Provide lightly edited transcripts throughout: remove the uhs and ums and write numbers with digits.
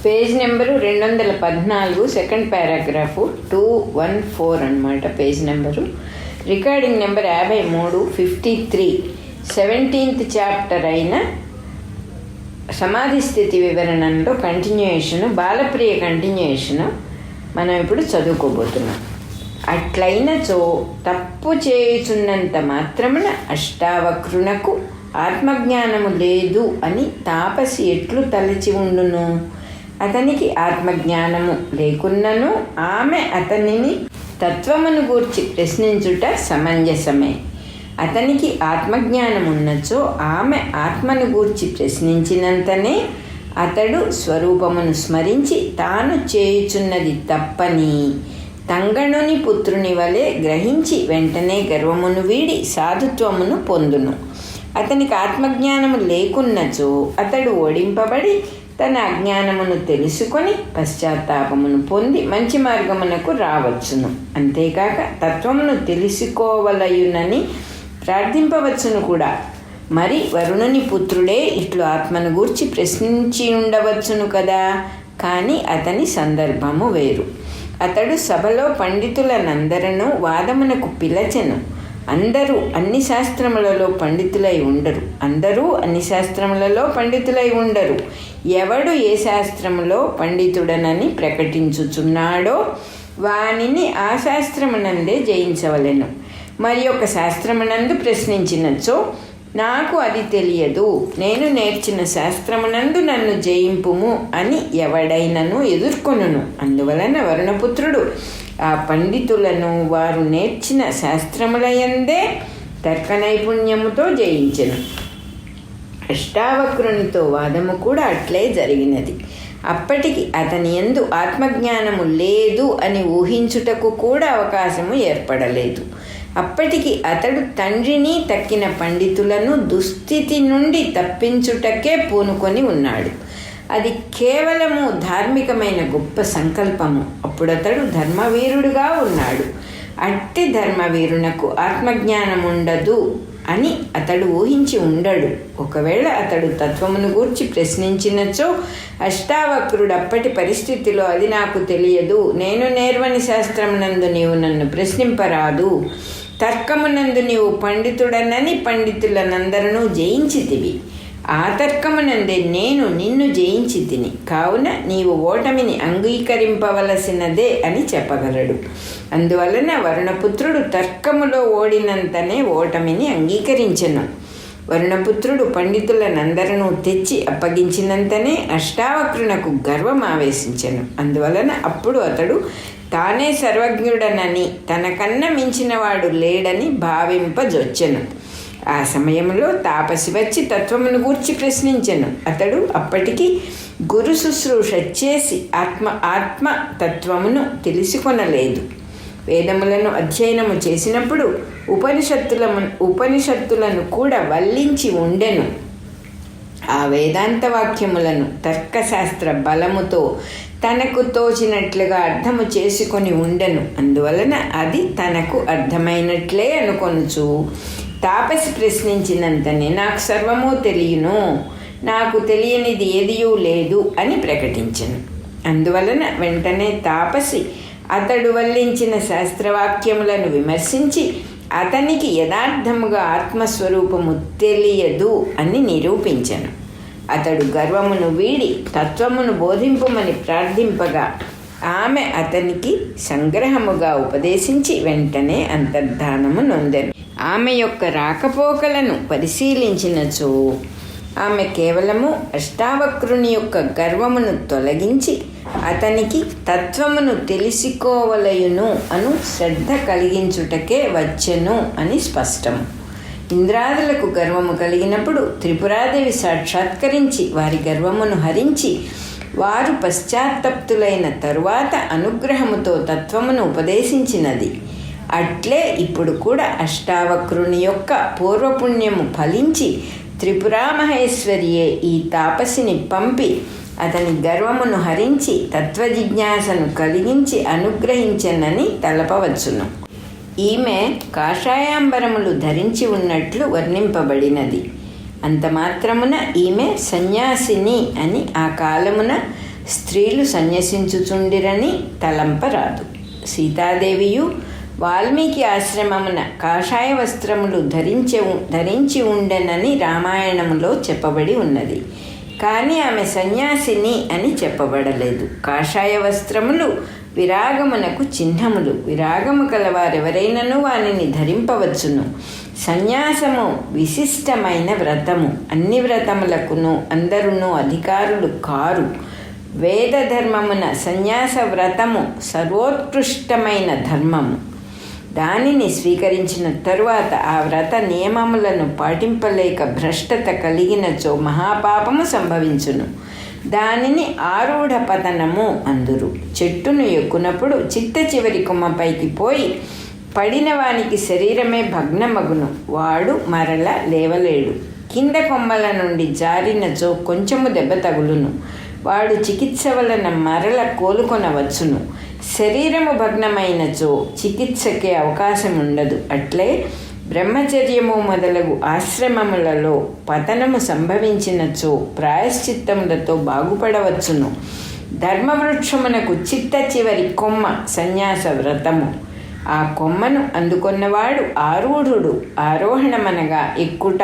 Page number 214, second paragraph 214 అన్నమాట page number. Recording number 53, 53, 17th chapter అయిన సమాధి స్థితి వివరణలో కంటిన్యూయేషను, బాలప్రియ కంటిన్యూయేషను మనం ఇప్పుడు చదువుకోబోతున్నాం. అట్లయినచో తప్పు చేయుచున్నంత మాత్రమున అష్టావక్రునకు ఆత్మజ్ఞానము లేదు అని తాపసి ఎట్లు తలచి ఉండును? అతనికి ఆత్మజ్ఞానము లేకున్నను ఆమె అతనిని తత్వమును గూర్చి ప్రశ్నించుట సమంజసమే. అతనికి ఆత్మజ్ఞానం ఉన్నచో ఆమె ఆత్మను గూర్చి ప్రశ్నించినంతనే అతడు స్వరూపమును స్మరించి తాను చేయుచున్నది తప్పని తంగణుని పుత్రుని వలె గ్రహించి వెంటనే గర్వమును వీడి సాధుత్వమును పొందును. అతనికి ఆత్మజ్ఞానము లేకున్నచో అతడు ఓడింపబడి తన అజ్ఞానమును తెలుసుకొని పశ్చాత్తాపమును పొంది మంచి మార్గమునకు రావచ్చును. అంతేకాక తత్వమును తెలుసుకోవలయునని ప్రార్థింపవచ్చును కూడా. మరి వరుణుని పుత్రుడే ఇట్లు ఆత్మను గూర్చి ప్రశ్నించి ఉండవచ్చును కదా. కానీ అతని సందర్భము వేరు. అతడు సభలో పండితులనందరను వాదమునకు పిలచెను. అందరూ అన్ని శాస్త్రములలో పండితులై ఉండరు. అందరూ అన్ని శాస్త్రములలో పండితులై ఉండరు. ఎవడు ఏ శాస్త్రములో పండితుడనని ప్రకటించుచున్నాడో వానిని ఆ శాస్త్రమునందే జయించవలెను. మరి ఒక శాస్త్రమునందు ప్రశ్నించినచో నాకు అది తెలియదు, నేను నేర్చిన శాస్త్రమునందు నన్ను జయింపుము అని ఎవడైనను ఎదుర్కొనును. అందువలన వరుణపుత్రుడు ఆ పండితులను వారు నేర్చిన శాస్త్రములయందే తర్క నైపుణ్యముతో జయించెను. అష్టావక్రునితో వాదము కూడా అట్లే జరిగినది. అప్పటికి అతని యందు ఆత్మజ్ఞానము లేదు అని ఊహించుటకు కూడా అవకాశము ఏర్పడలేదు. అప్పటికి అతడు తండ్రిని తక్కిన పండితులను దుస్థితి నుండి తప్పించుటకే పూనుకొని ఉన్నాడు. అది కేవలము ధార్మికమైన గొప్ప సంకల్పము. అప్పుడతడు ధర్మవీరుడుగా ఉన్నాడు. అట్టి ధర్మవీరునకు ఆత్మజ్ఞానం ఉండదు అని అతడు ఊహించి ఉండడు. ఒకవేళ అతడు తత్వమును గూర్చి ప్రశ్నించినచో అష్టావక్రుడు అప్పటి పరిస్థితిలో అది నాకు తెలియదు, నేను నేర్వని శాస్త్రమునందు నీవు నన్ను ప్రశ్నింపరాదు, తర్కమునందు నీవు పండితుడనని పండితులనందరూ జయించితివి, ఆ తర్కమునందే నేను నిన్ను జయించి తిని, కావున నీవు ఓటమిని అంగీకరింపవలసినదే అని చెప్పగలడు. అందువలన వరుణపుత్రుడు తర్కములో ఓడినంతనే ఓటమిని అంగీకరించెను. వరుణపుత్రుడు పండితులనందరూ తెచ్చి అప్పగించినంతనే అష్టావక్రునకు గర్వం ఆవేశించెను. అందువలన అప్పుడు అతడు తానే సర్వజ్ఞుడనని, తనకన్నా మించినవాడు లేడని భావింపజొచ్చెను. ఆ సమయంలో తాపసి వచ్చి తత్వమును గూర్చి ప్రశ్నించెను. అతడు అప్పటికి గురు శుశ్రూష చేసి ఆత్మ తెలుసుకొనలేదు. వేదములను అధ్యయనము చేసినప్పుడు ఉపనిషత్తులను కూడా వల్లించి ఉండెను. ఆ వేదాంత వాక్యములను తర్కశాస్త్ర బలముతో తనకు తోచినట్లుగా అర్థము చేసుకొని ఉండెను. అందువలన అది తనకు అర్థమైనట్లే అనుకొనుచు తాపసి ప్రశ్నించినంతనే నాకు సర్వము తెలియను, నాకు తెలియనిది ఏదియూ లేదు అని ప్రకటించెను. అందువలన వెంటనే తాపసి అతడు వల్లించిన శాస్త్రవాక్యములను విమర్శించి అతనికి యథార్థముగా ఆత్మస్వరూపము తెలియదు అని నిరూపించెను. అతడు గర్వమును వీడి తత్వమును బోధింపుమని ప్రార్థింపగా ఆమె అతనికి సంగ్రహముగా ఉపదేశించి వెంటనే అంతర్ధానము నొందెను. ఆమె యొక్క రాకపోకలను పరిశీలించినచో ఆమె కేవలము అష్టావక్రుని యొక్క గర్వమును తొలగించి అతనికి తత్వమును తెలుసుకోవలయును అను శ్రద్ధ కలిగించుటకే వచ్చెను అని స్పష్టము. ఇంద్రాదులకు గర్వము కలిగినప్పుడు త్రిపురాదేవి సాక్షాత్కరించి వారి గర్వమును హరించి వారు పశ్చాత్తప్తులైన తరువాత అనుగ్రహముతో తత్వమును ఉపదేశించినది. అట్లే ఇప్పుడు కూడా అష్టావక్రుని యొక్క పూర్వపుణ్యము ఫలించి త్రిపురామహేశ్వరియే ఈ తాపసిని పంపి అతని గర్వమును హరించి తత్వజిజ్ఞాసను కలిగించి అనుగ్రహించనని తలపవచ్చును. ఈమె కాషాయాంబరములు ధరించి ఉన్నట్లు వర్ణింపబడినది. అంత మాత్రమున ఈమె సన్యాసిని అని ఆ కాలమున స్త్రీలు సన్యసించుచుండిరని తలంపరాదు. సీతాదేవియు వాల్మీకి ఆశ్రమమున కాషాయ వస్త్రములు ధరించి ఉండెనని రామాయణములో చెప్పబడి ఉన్నది. కానీ ఆమె సన్యాసిని అని చెప్పబడలేదు. కాషాయ వస్త్రములు విరాగమునకు చిహ్నములు. విరాగము కలవారెవరైనను వానిని ధరింపవచ్చును. సన్యాసము విశిష్టమైన వ్రతము. అన్ని వ్రతములకును అందరును అధికారులు కారు. వేద ధర్మమున సన్యాస వ్రతము సర్వోత్కృష్టమైన ధర్మము. దానిని స్వీకరించిన తరువాత ఆ వ్రత నియమములను పాటింపలేక భ్రష్టత కలిగినచో మహాపాపము సంభవించును. దానిని ఆరూఢ పతనము అందురు. చెట్టును ఎక్కునప్పుడు చిట్ట చివరి కొమ్మపైకి పోయి పడిన వానికి శరీరమే భగ్నమగును. వాడు మరల లేవలేడు. కింద కొమ్మల నుండి జారినచో కొంచెము దెబ్బ తగులును. వాడు చికిత్స వలన మరల కోలుకొనవచ్చును. శరీరము భగ్నమైనచో చికిత్సకే అవకాశం ఉండదు. అట్లే బ్రహ్మచర్యము మొదలగు ఆశ్రమములలో పతనము సంభవించినచో ప్రాయశ్చిత్తములతో బాగుపడవచ్చును. ధర్మవృక్షమునకు చిట్ట చివరి కొమ్మ సన్యాస వ్రతము. ఆ కొమ్మను అందుకొన్నవాడు ఆరూఢుడు. ఆరోహణమనగా ఎక్కుట.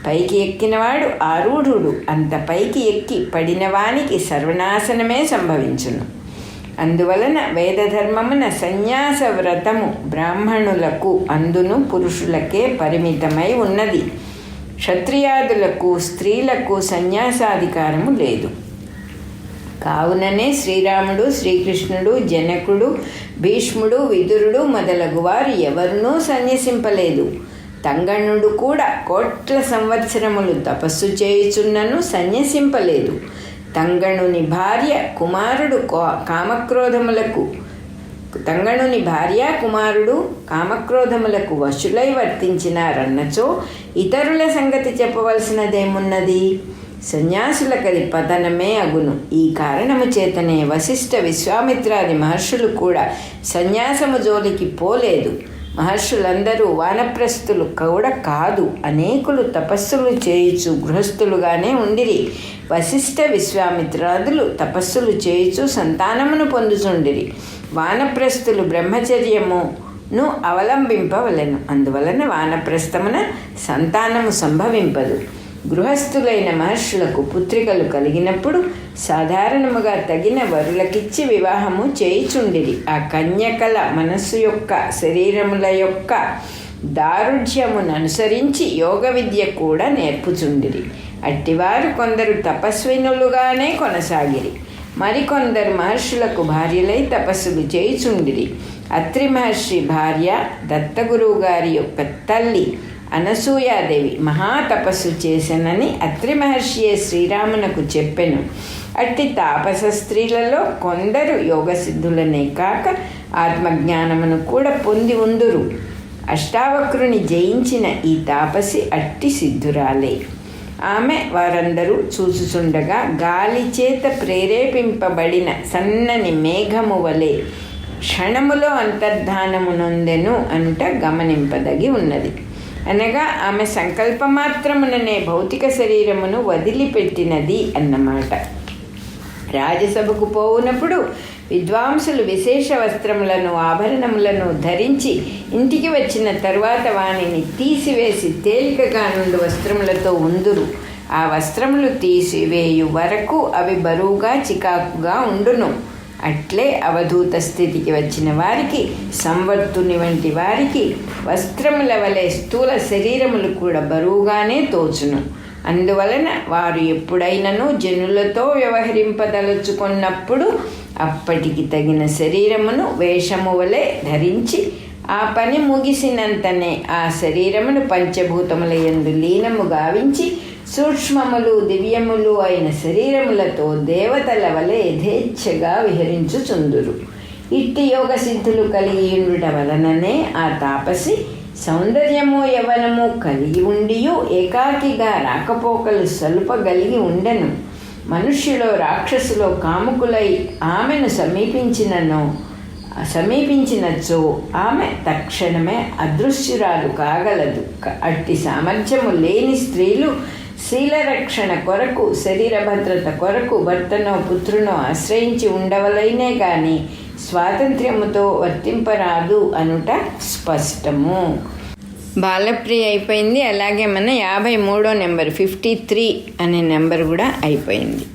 పైకి ఎక్కినవాడు ఆరూఢుడు. అంత పైకి ఎక్కి పడినవానికి సర్వనాశనమే సంభవించును. అందువలన వేదధర్మమున సన్యాస వ్రతము బ్రాహ్మణులకు అందును పురుషులకే పరిమితమై ఉన్నది. క్షత్రియాదులకు స్త్రీలకు సన్యాసాధికారము లేదు. కావుననే శ్రీరాముడు, శ్రీకృష్ణుడు, జనకుడు, భీష్ముడు, విదురుడు మొదలగు వారు ఎవరునూ సన్యసింపలేదు. తంగణుడు కూడా కోట్ల సంవత్సరములు తపస్సు చేయుచున్నను సన్యసింపలేదు. తంగణుని భార్య కుమారుడు కామక్రోధములకు వశులై వర్తించినారన్నచో ఇతరుల సంగతి చెప్పవలసినదేమున్నది? సన్యాసులకది పతనమే అగును. ఈ కారణము చేతనే వశిష్ఠ, విశ్వామిత్రాది మహర్షులు కూడా సన్యాసము జోలికి పోలేదు. మహర్షులందరూ వానప్రస్థులు కూడా కాదు. అనేకులు తపస్సులు చేయుచు గృహస్థులుగానే ఉండిరి. వశిష్ఠ, విశ్వామిత్రాదులు తపస్సులు చేయుచు సంతానమును పొందుచుండిరి. వానప్రస్థులు బ్రహ్మచర్యమును అవలంబింపవలెను. అందువలన వానప్రస్థమున సంతానము సంభవింపదు. గృహస్థులైన మహర్షులకు పుత్రికలు కలిగినప్పుడు సాధారణముగా తగిన వరులకిచ్చి వివాహము చేయుచుండిరి. ఆ కన్యకల మనస్సు యొక్క శరీరముల యొక్క దారుఢ్యమును అనుసరించి యోగ విద్య కూడా నేర్పుచుండిరి. అట్టివారు కొందరు తపస్వినులుగానే కొనసాగిరి. మరికొందరు మహర్షులకు భార్యలై తపస్సులు చేయుచుండిరి. అత్రి మహర్షి భార్య దత్తగురువు గారి యొక్క తల్లి అనసూయాదేవి మహాతపస్సు చేసెనని అత్రి మహర్షియే శ్రీరామునకు చెప్పెను. అట్టి తాపస స్త్రీలలో కొందరు యోగసిద్ధులనే కాక ఆత్మజ్ఞానమును కూడా పొంది ఉందురు. అష్టావక్రుని జయించిన ఈ తాపసి అట్టి సిద్ధురాలే. ఆమె వారందరూ చూచుచుండగా గాలి చేత ప్రేరేపింపబడిన సన్నని మేఘము వలె క్షణములో అంతర్ధానమునొందెను అంట గమనింపదగి ఉన్నది. అనగా ఆమె సంకల్పమాత్రముననే భౌతిక శరీరమును వదిలిపెట్టినది అన్నమాట. రాజసభకు పోవునప్పుడు విద్వాంసులు విశేష వస్త్రములను, ఆభరణములను ధరించి ఇంటికి వచ్చిన తరువాత వానిని తీసివేసి తేలికగా నుండి వస్త్రములతో ఉందురు. ఆ వస్త్రములు తీసివేయు వరకు అవి బరువుగా చికాకుగా ఉండును. అట్లే అవధూత స్థితికి వచ్చిన వారికి, సంవర్తుని వంటి వారికి వస్త్రముల వలె స్థూల శరీరములు కూడా బరువుగానే తోచును. అందువలన వారు ఎప్పుడైనను జనులతో వ్యవహరింపదలుచుకున్నప్పుడు అప్పటికి తగిన శరీరమును వేషము వలె ధరించి ఆ పని ముగిసినంతనే ఆ శరీరమును పంచభూతముల యందు లీనము గావించి సూక్ష్మములు దివ్యములు అయిన శరీరములతో దేవతల వలె యథేచ్ఛగా విహరించుచుందురు. ఇట్టి యోగ సిద్ధులు కలిగి ఉండుట వలననే ఆ తాపసి సౌందర్యము యవనము కలిగి ఉండియు ఏకాకిగా రాకపోకలు సలుపగలిగి ఉండెను. మనుష్యులో రాక్షసులో కాముకులై ఆమెను సమీపించినచో ఆమె తక్షణమే అదృశ్యురాలు కాగలదు. అట్టి సామర్థ్యము లేని స్త్రీలు శీలరక్షణ కొరకు, శరీర భద్రత కొరకు భర్తనో పుత్రునో ఆశ్రయించి ఉండవలైనే కానీ స్వాతంత్ర్యముతో వర్తింపరాదు అనుట స్పష్టము. బాలప్రియ అయిపోయింది. అలాగే మన 53వ నెంబర్ 53 అనే నెంబర్ కూడా అయిపోయింది.